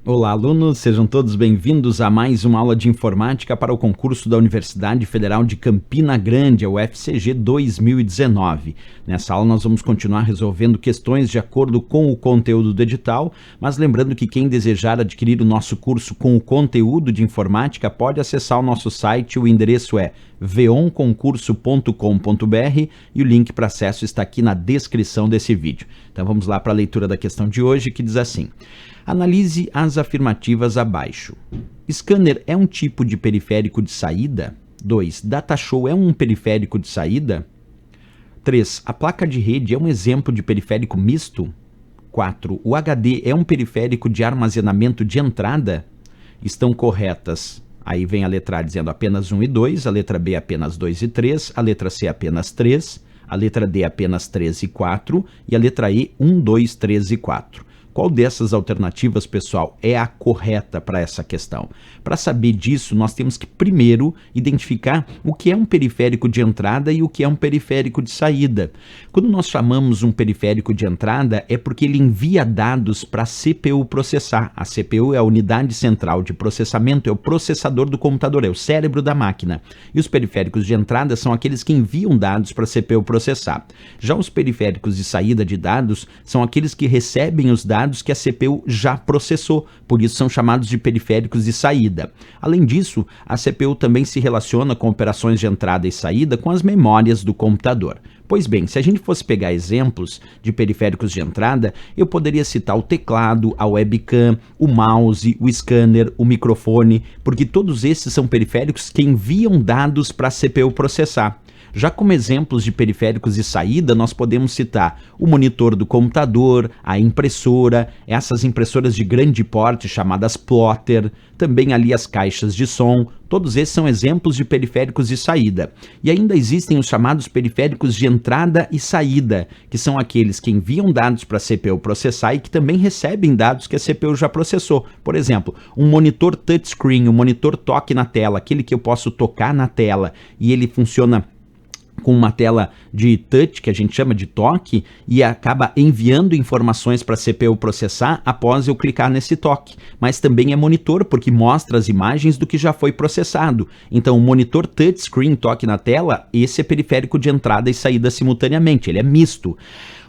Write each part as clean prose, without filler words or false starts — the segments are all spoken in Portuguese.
Olá, alunos, sejam todos bem-vindos a mais uma aula de informática para o concurso da Universidade Federal de Campina Grande, a UFCG 2019. Nessa aula nós vamos continuar resolvendo questões de acordo com o conteúdo do edital, mas lembrando que quem desejar adquirir o nosso curso com o conteúdo de informática pode acessar o nosso site, o endereço é veonconcurso.com.br e o link para acesso está aqui na descrição desse vídeo. Então vamos lá para a leitura da questão de hoje, que diz assim: analise as afirmativas abaixo. Scanner é um tipo de periférico de saída? 2. Datashow é um periférico de saída? 3. A placa de rede é um exemplo de periférico misto? 4. O HD é um periférico de armazenamento de entrada? Estão corretas. Aí vem a letra A dizendo apenas 1 e 2, a letra B apenas 2 e 3, a letra C apenas 3, a letra D apenas 3 e 4 e a letra E 1, 2, 3 e 4. Qual dessas alternativas, pessoal, é a correta para essa questão? Para saber disso, nós temos que primeiro identificar o que é um periférico de entrada e o que é um periférico de saída. Quando nós chamamos um periférico de entrada, é porque ele envia dados para a CPU processar. A CPU é a unidade central de processamento, é o processador do computador, é o cérebro da máquina. E os periféricos de entrada são aqueles que enviam dados para a CPU processar. Já os periféricos de saída de dados são aqueles que recebem os dados que a CPU já processou, por isso são chamados de periféricos de saída. Além disso, a CPU também se relaciona com operações de entrada e saída com as memórias do computador. Pois bem, se a gente fosse pegar exemplos de periféricos de entrada, eu poderia citar o teclado, a webcam, o mouse, o scanner, o microfone, porque todos esses são periféricos que enviam dados para a CPU processar. Já como exemplos de periféricos de saída, nós podemos citar o monitor do computador, a impressora, essas impressoras de grande porte chamadas plotter, também ali as caixas de som, todos esses são exemplos de periféricos de saída. E ainda existem os chamados periféricos de entrada e saída, que são aqueles que enviam dados para a CPU processar e que também recebem dados que a CPU já processou. Por exemplo, um monitor touchscreen, um monitor toque na tela, aquele que eu posso tocar na tela e ele funciona com uma tela de touch, que a gente chama de toque, e acaba enviando informações para a CPU processar após eu clicar nesse toque. Mas também é monitor, porque mostra as imagens do que já foi processado. Então, o monitor touchscreen, toque na tela, esse é periférico de entrada e saída simultaneamente, ele é misto.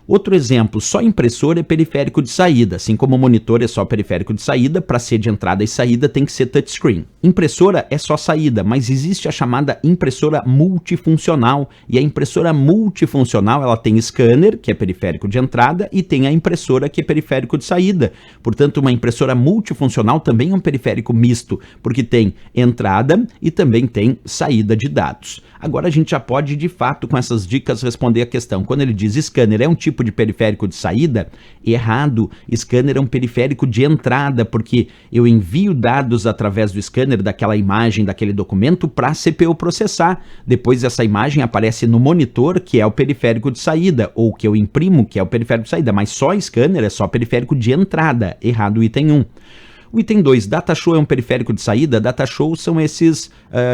Outro exemplo, só impressora é periférico de saída, assim como o monitor é só periférico de saída, para ser de entrada e saída tem que ser touchscreen. Impressora é só saída, mas existe a chamada impressora multifuncional, e a impressora multifuncional ela tem scanner, que é periférico de entrada, e tem a impressora, que é periférico de saída. Portanto, uma impressora multifuncional também é um periférico misto, porque tem entrada e também tem saída de dados. Agora a gente já pode, de fato, com essas dicas, responder a questão. Quando ele diz scanner é um tipo de periférico de saída, errado. Scanner é um periférico de entrada, porque eu envio dados através do scanner, daquela imagem, daquele documento, para a CPU processar. Depois essa imagem aparece no monitor, que é o periférico de saída, ou que eu imprimo, que é o periférico de saída, mas só scanner é só periférico de entrada. Errado o item 1. O item 2, datashow é um periférico de saída? Datashow são esses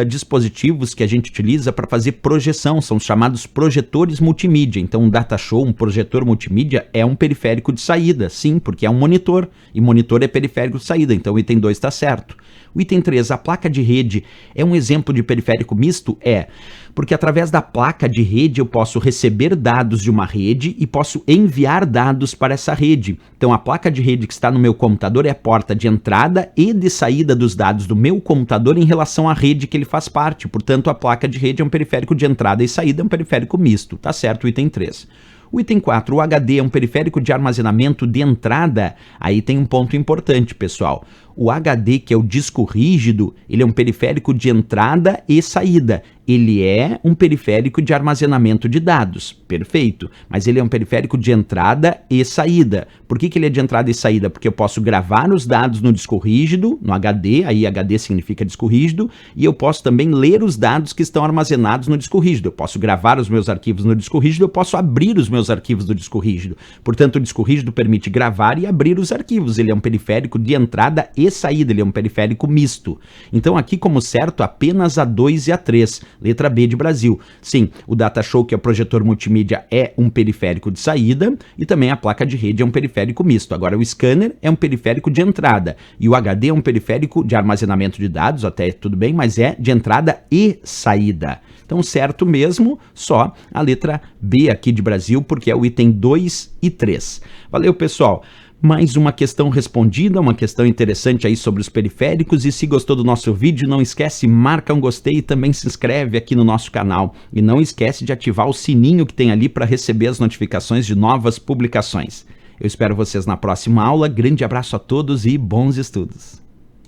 dispositivos que a gente utiliza para fazer projeção, são os chamados projetores multimídia. Então um datashow, um projetor multimídia é um periférico de saída, sim, porque é um monitor, e monitor é periférico de saída, então o item 2 está certo. O item 3, a placa de rede é um exemplo de periférico misto? É, porque através da placa de rede eu posso receber dados de uma rede e posso enviar dados para essa rede. Então a placa de rede que está no meu computador é a porta de entrada e de saída dos dados do meu computador em relação à rede que ele faz parte. Portanto, a placa de rede é um periférico de entrada e saída, é um periférico misto. Tá certo o item 3. O item 4, o HD é um periférico de armazenamento de entrada? Aí tem um ponto importante, pessoal. O HD, que é o disco rígido, ele é um periférico de entrada e saída. Ele é um periférico de armazenamento de dados, perfeito, mas ele é um periférico de entrada e saída. Por que ele é de entrada e saída? Porque eu posso gravar os dados no disco rígido, no HD, aí HD significa disco rígido, e eu posso também ler os dados que estão armazenados no disco rígido. Eu posso gravar os meus arquivos no disco rígido, eu posso abrir os meus arquivos do disco rígido. Portanto, o disco rígido permite gravar e abrir os arquivos. Ele é um periférico de entrada e saída, ele é um periférico misto. Então aqui, como certo, apenas a 2 e a 3. Letra B de Brasil. Sim, o Datashow, que é o projetor multimídia, é um periférico de saída e também a placa de rede é um periférico misto. Agora, o scanner é um periférico de entrada e o HD é um periférico de armazenamento de dados, até tudo bem, mas é de entrada e saída. Então, certo mesmo, só a letra B aqui de Brasil, porque é o item 2 e 3. Valeu, pessoal! Mais uma questão respondida, uma questão interessante aí sobre os periféricos. E se gostou do nosso vídeo, não esquece, marca um gostei e também se inscreve aqui no nosso canal. E não esquece de ativar o sininho que tem ali para receber as notificações de novas publicações. Eu espero vocês na próxima aula. Grande abraço a todos e bons estudos!